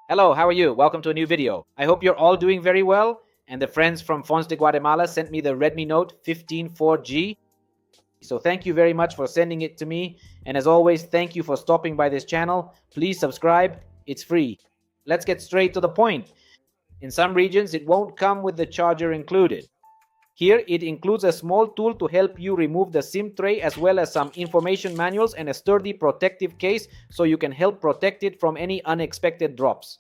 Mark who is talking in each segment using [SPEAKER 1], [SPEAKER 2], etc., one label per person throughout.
[SPEAKER 1] Hello, how are you? Welcome to a new video. I hope you're all doing very well. And the friends from Fonts de Guatemala sent me the Redmi Note 15 4G. So thank you very much for sending it to me. And as always, thank you for stopping by this channel. Please subscribe. It's free. Let's get straight to the point. In some regions, it won't come with the charger included. Here, it includes a small tool to help you remove the SIM tray, as well as some information manuals and a sturdy protective case so you can help protect it from any unexpected drops.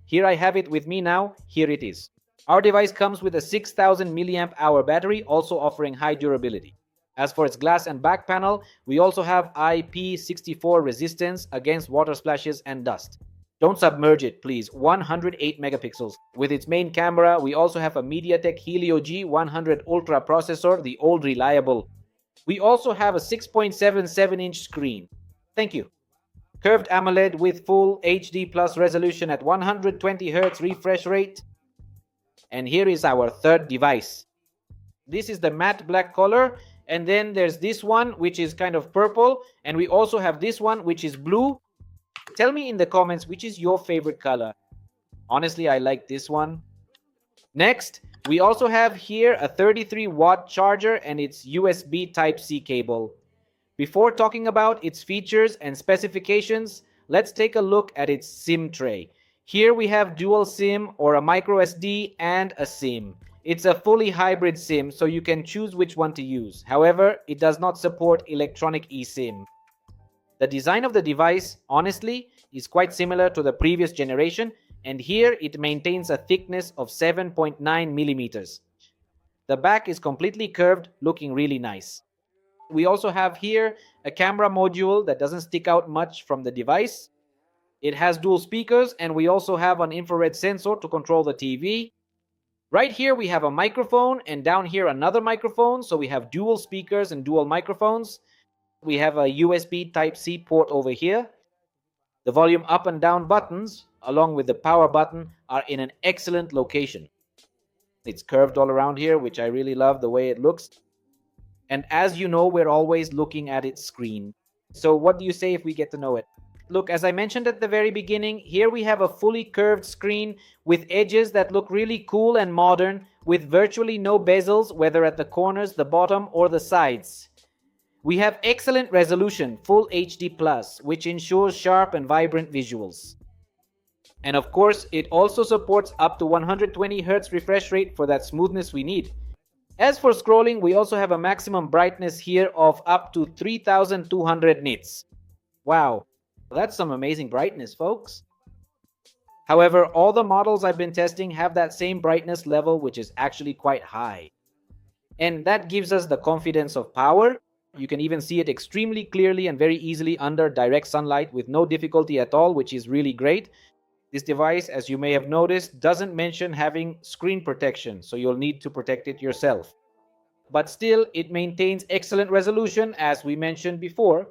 [SPEAKER 1] Here I have it with me now. Here it is. Our device comes with a 6000 milliamp hour battery, also offering high durability. As for its glass and back panel, we also have IP64 resistance against water splashes and dust. Don't submerge it, please. 108 megapixels. With its main camera, we also have a MediaTek Helio G100 Ultra processor, the old reliable. We also have a 6.77-inch screen. Thank you. Curved AMOLED with full HD plus resolution at 120 Hz refresh rate. And here is our third device. This is the matte black color, and then there's this one which is kind of purple, and we also have this one which is blue. Tell me in the comments which is your favorite color. Honestly, I like this one. Next, we also have here a 33-watt charger and its USB Type-C cable. Before talking about its features and specifications, let's take a look at its SIM tray. Here we have dual SIM or a micro SD and a SIM. It's a fully hybrid SIM, so you can choose which one to use. However, it does not support electronic eSIM. The design of the device, honestly, is quite similar to the previous generation, and here it maintains a thickness of 7.9 millimeters. The back is completely curved, looking really nice. We also have here a camera module that doesn't stick out much from the device. It has dual speakers, and we also have an infrared sensor to control the TV. Right here we have a microphone, and down here another microphone, so we have dual speakers and dual microphones. We have a USB Type-C port over here. The volume up and down buttons, along with the power button, are in an excellent location. It's curved all around here, which I really love the way it looks. And as you know, we're always looking at its screen. So what do you say if we get to know it? Look, as I mentioned at the very beginning, here we have a fully curved screen with edges that look really cool and modern, with virtually no bezels, whether at the corners, the bottom, or the sides. We have excellent resolution, full HD+, which ensures sharp and vibrant visuals. And of course, it also supports up to 120 Hz refresh rate for that smoothness we need. As for scrolling, we also have a maximum brightness here of up to 3200 nits. Wow, that's some amazing brightness, folks. However, all the models I've been testing have that same brightness level, which is actually quite high. And that gives us the confidence of power. You can even see it extremely clearly and very easily under direct sunlight with no difficulty at all, which is really great. This device, as you may have noticed, doesn't mention having screen protection, so you'll need to protect it yourself. But still, it maintains excellent resolution, as we mentioned before.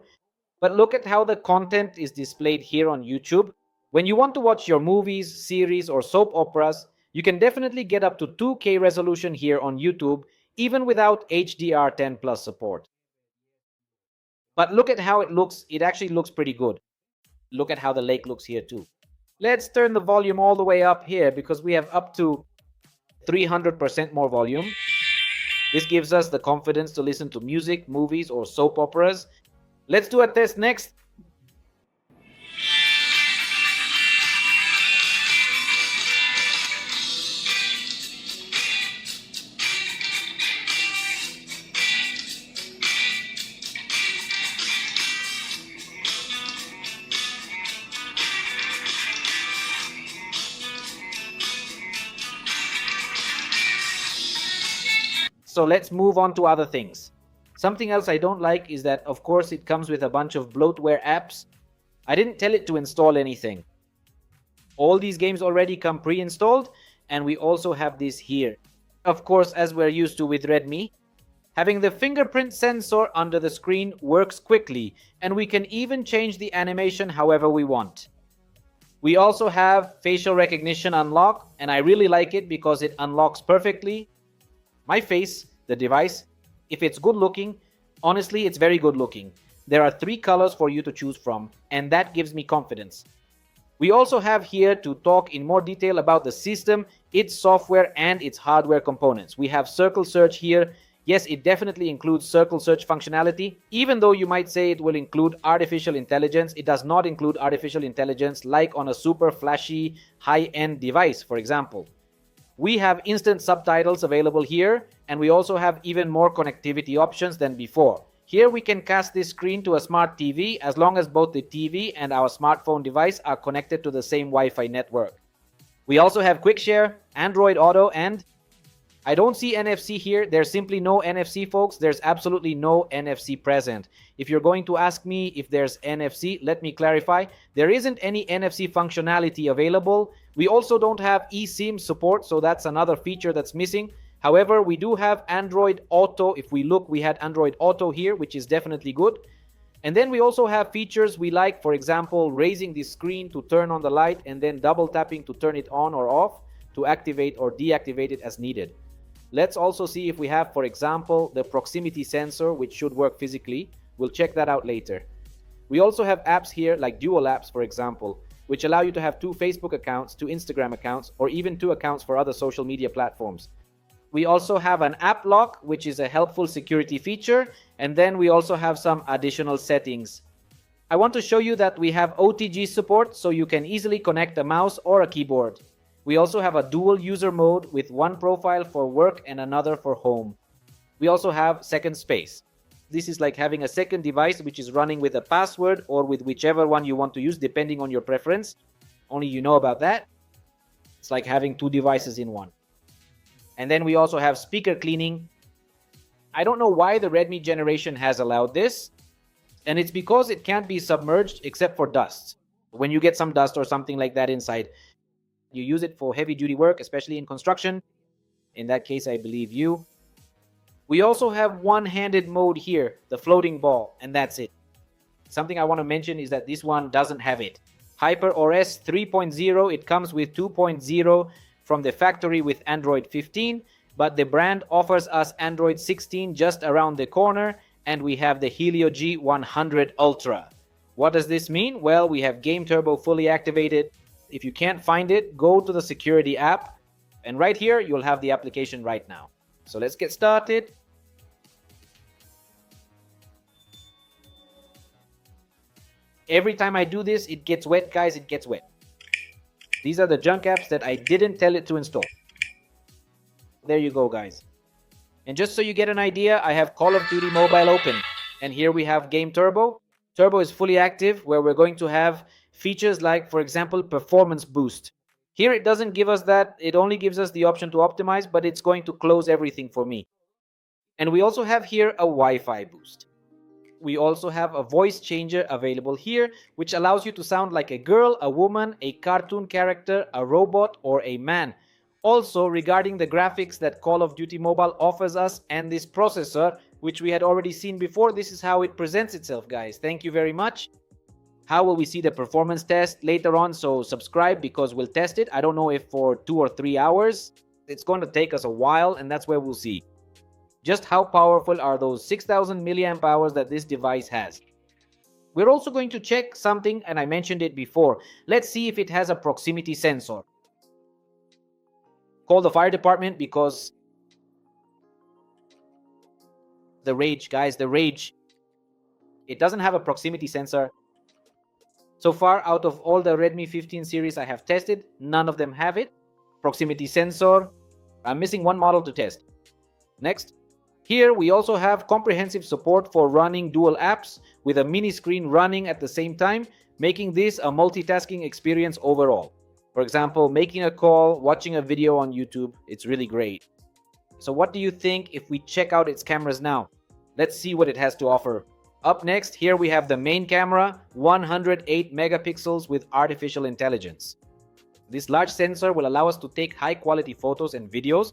[SPEAKER 1] But look at how the content is displayed here on YouTube. When you want to watch your movies, series, or soap operas, you can definitely get up to 2K resolution here on YouTube, even without HDR10 Plus support. But look at how it looks. It actually looks pretty good. Look at how the lake looks here too. Let's turn the volume all the way up here because we have up to 300% more volume. This gives us the confidence to listen to music, movies, or soap operas. Let's do a test next. So let's move on to other things. Something else I don't like is that, of course, it comes with a bunch of bloatware apps. I didn't tell it to install anything. All these games already come pre-installed, and we also have this here. Of course, as we're used to with Redmi, having the fingerprint sensor under the screen works quickly, and we can even change the animation however we want. We also have facial recognition unlock, and I really like it because it unlocks perfectly my face, the device. If it's good looking, honestly, it's very good looking. There are 3 colors for you to choose from, and that gives me confidence. We also have here to talk in more detail about the system, its software, and its hardware components. We have Circle Search here. Yes, it definitely includes Circle Search functionality. Even though you might say it will include artificial intelligence, it does not include artificial intelligence like on a super flashy high-end device, for example. We have instant subtitles available here, and we also have even more connectivity options than before. Here we can cast this screen to a smart TV as long as both the TV and our smartphone device are connected to the same Wi-Fi network. We also have Quick Share, Android Auto, and I don't see NFC here. There's simply no NFC, folks. There's absolutely no NFC present. If you're going to ask me if there's NFC, let me clarify. There isn't any NFC functionality available. We also don't have eSIM support, so that's another feature that's missing. However, we do have Android Auto. If we look, we had Android Auto here, which is definitely good. And then we also have features we like, for example, raising the screen to turn on the light and then double tapping to turn it on or off to activate or deactivate it as needed. Let's also see if we have, for example, the proximity sensor, which should work physically. We'll check that out later. We also have apps here like dual apps, for example, which allow you to have 2 Facebook accounts, 2 Instagram accounts, or even 2 accounts for other social media platforms. We also have an app lock, which is a helpful security feature, and then we also have some additional settings. I want to show you that we have OTG support, so you can easily connect a mouse or a keyboard. We also have a dual user mode with one profile for work and another for home. We also have second space. This is like having a second device which is running with a password or with whichever one you want to use depending on your preference. Only you know about that. It's like having 2 devices in one. And then we also have speaker cleaning. I don't know why the Redmi generation has allowed this. And it's because it can't be submerged except for dust. When you get some dust or something like that inside, you use it for heavy duty work, especially in construction. In that case, I believe you. We also have one-handed mode here, the floating ball, and that's it. Something I want to mention is that this one doesn't have it. HyperOS 3.0, it comes with 2.0 from the factory with Android 15, but the brand offers us Android 16 just around the corner, and we have the Helio G100 Ultra. What does this mean? Well, we have Game Turbo fully activated. If you can't find it, go to the security app, and right here you'll have the application right now. So let's get started. Every time I do this, it gets wet, guys. It gets wet. These are the junk apps that I didn't tell it to install. There you go, guys. And just so you get an idea, I have Call of Duty Mobile open, and here we have Game Turbo. Turbo is fully active, where we're going to have features like, for example, performance boost. Here it doesn't give us that. It only gives us the option to optimize, but it's going to close everything for me. And we also have here a Wi-Fi boost. We also have a voice changer available here, which allows you to sound like a girl, a woman, a cartoon character, a robot, or a man. Also, regarding the graphics that Call of Duty Mobile offers us and this processor, which we had already seen before, this is how it presents itself, guys. Thank you very much. How will we see the performance test later on? So subscribe because we'll test it. I don't know if for 2 or 3 hours. It's going to take us a while, and that's where we'll see just how powerful are those 6000 milliamp hours that this device has. We're also going to check something, and I mentioned it before. Let's see if it has a proximity sensor. Call the fire department because the rage, guys, the rage. It doesn't have a proximity sensor. So far, out of all the Redmi 15 series I have tested, none of them have it. Proximity sensor. I'm missing one model to test. Next. Here we also have comprehensive support for running dual apps with a mini screen running at the same time, making this a multitasking experience overall. For example, making a call, watching a video on YouTube. It's really great. So what do you think if we check out its cameras now? Let's see what it has to offer. Up next, here we have the main camera, 108 megapixels with artificial intelligence. This large sensor will allow us to take high quality photos and videos.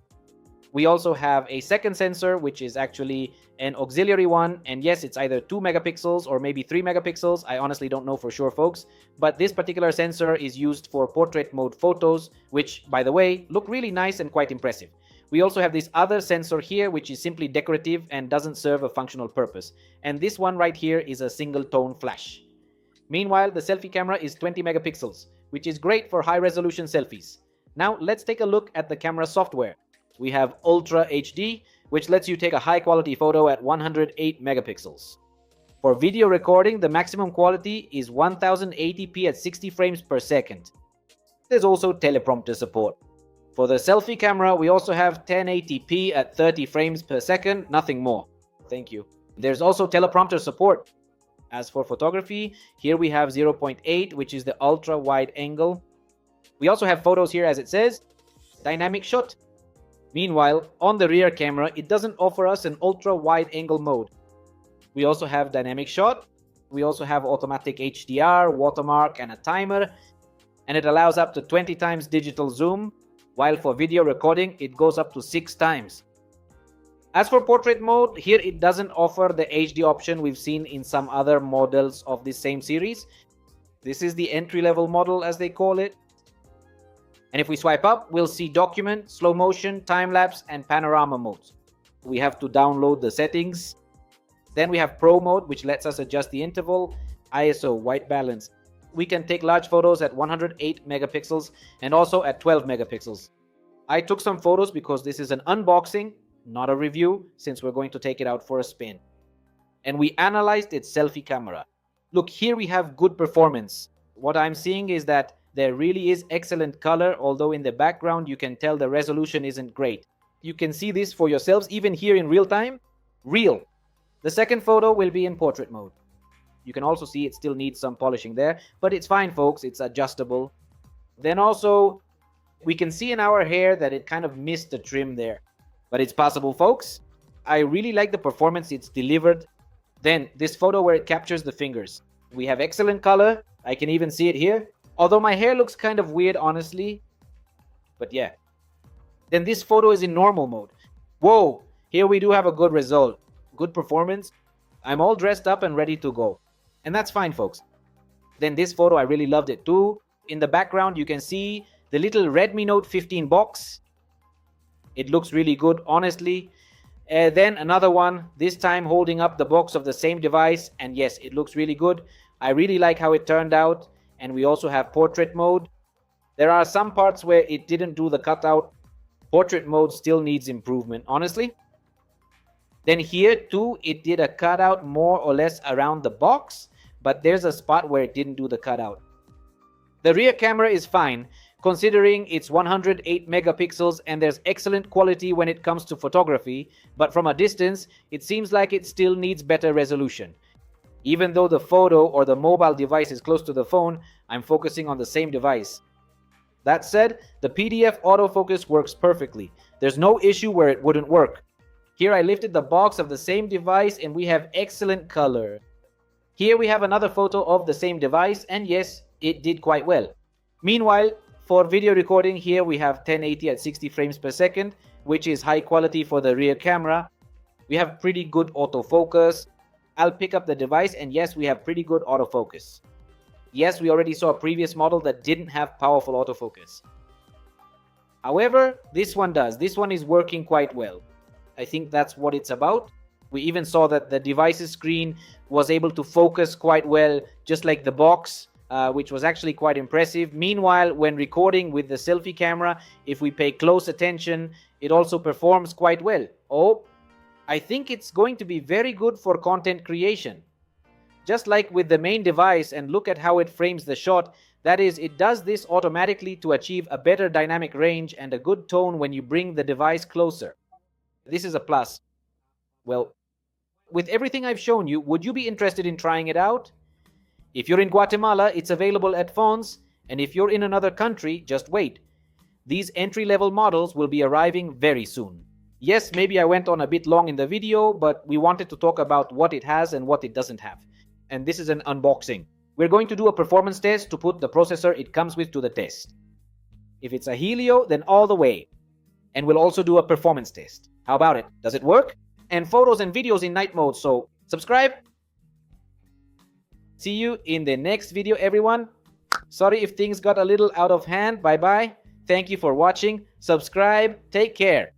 [SPEAKER 1] We also have a second sensor, which is actually an auxiliary one. And yes, it's either 2 megapixels or maybe 3 megapixels. I honestly don't know for sure, folks. But this particular sensor is used for portrait mode photos, which, by the way, look really nice and quite impressive. We also have this other sensor here, which is simply decorative and doesn't serve a functional purpose. And this one right here is a single tone flash. Meanwhile, the selfie camera is 20 megapixels, which is great for high-resolution selfies. Now let's take a look at the camera software. We have Ultra HD, which lets you take a high-quality photo at 108 megapixels. For video recording, the maximum quality is 1080p at 60 frames per second. There's also teleprompter support. For the selfie camera, we also have 1080p at 30 frames per second, nothing more. Thank you. There's also teleprompter support. As for photography, here we have 0.8, which is the ultra wide angle. We also have photos here, as it says, dynamic shot. Meanwhile, on the rear camera, it doesn't offer us an ultra wide angle mode. We also have dynamic shot. We also have automatic HDR, watermark, and a timer. And it allows up to 20 times digital zoom, while for video recording, it goes up to 6 times. As for portrait mode, here it doesn't offer the HD option we've seen in some other models of this same series. This is the entry-level model, as they call it. And if we swipe up, we'll see document, slow motion, time-lapse, and panorama modes. We have to download the settings. Then we have Pro mode, which lets us adjust the interval, ISO, white balance. We can take large photos at 108 megapixels and also at 12 megapixels. I took some photos because this is an unboxing, not a review, since we're going to take it out for a spin. And we analyzed its selfie camera. Look, here we have good performance. What I'm seeing is that there really is excellent color, although in the background you can tell the resolution isn't great. You can see this for yourselves even here in real time. Real. The second photo will be in portrait mode. You can also see it still needs some polishing there, but it's fine, folks. It's adjustable. Then also, we can see in our hair that it kind of missed the trim there. But it's possible, folks. I really like the performance it's delivered. Then, this photo where it captures the fingers. We have excellent color. I can even see it here. Although my hair looks kind of weird, honestly. But yeah. Then this photo is in normal mode. Whoa! Here we do have a good result. Good performance. I'm all dressed up and ready to go. And that's fine, folks. Then this photo, I really loved it too. In the background, you can see the little Redmi Note 15 box. It looks really good, honestly. Then another one, this time holding up the box of the same device. And yes, it looks really good. I really like how it turned out. And we also have portrait mode. There are some parts where it didn't do the cutout. Portrait mode still needs improvement, honestly. Then here too, it did a cutout more or less around the box, but there's a spot where it didn't do the cutout. The rear camera is fine, considering it's 108 megapixels and there's excellent quality when it comes to photography, but from a distance, it seems like it still needs better resolution. Even though the photo or the mobile device is close to the phone, I'm focusing on the same device. That said, the PDF autofocus works perfectly. There's no issue where it wouldn't work. Here I lifted the box of the same device and we have excellent color. Here we have another photo of the same device and yes, it did quite well. Meanwhile, for video recording, here we have 1080 at 60 frames per second, which is high quality for the rear camera. We have pretty good autofocus. I'll pick up the device and yes, we have pretty good autofocus. Yes, we already saw a previous model that didn't have powerful autofocus. However, this one does. This one is working quite well. I think that's what it's about. We even saw that the device's screen was able to focus quite well, just like the box, which was actually quite impressive. Meanwhile, when recording with the selfie camera, if we pay close attention, it also performs quite well. Oh, I think it's going to be very good for content creation. Just like with the main device, and look at how it frames the shot, that is, it does this automatically to achieve a better dynamic range and a good tone when you bring the device closer. This is a plus. Well, with everything I've shown you, would you be interested in trying it out? If you're in Guatemala, it's available at Fons, and if you're in another country, just wait. These entry-level models will be arriving very soon. Yes, maybe I went on a bit long in the video, but we wanted to talk about what it has and what it doesn't have. And this is an unboxing. We're going to do a performance test to put the processor it comes with to the test. If it's a Helio, then all the way. And we'll also do a performance test. How about it? Does it work? And photos and videos in night mode, so subscribe. See you in the next video, everyone. Sorry if things got a little out of hand. Bye-bye. Thank you for watching. Subscribe. Take care.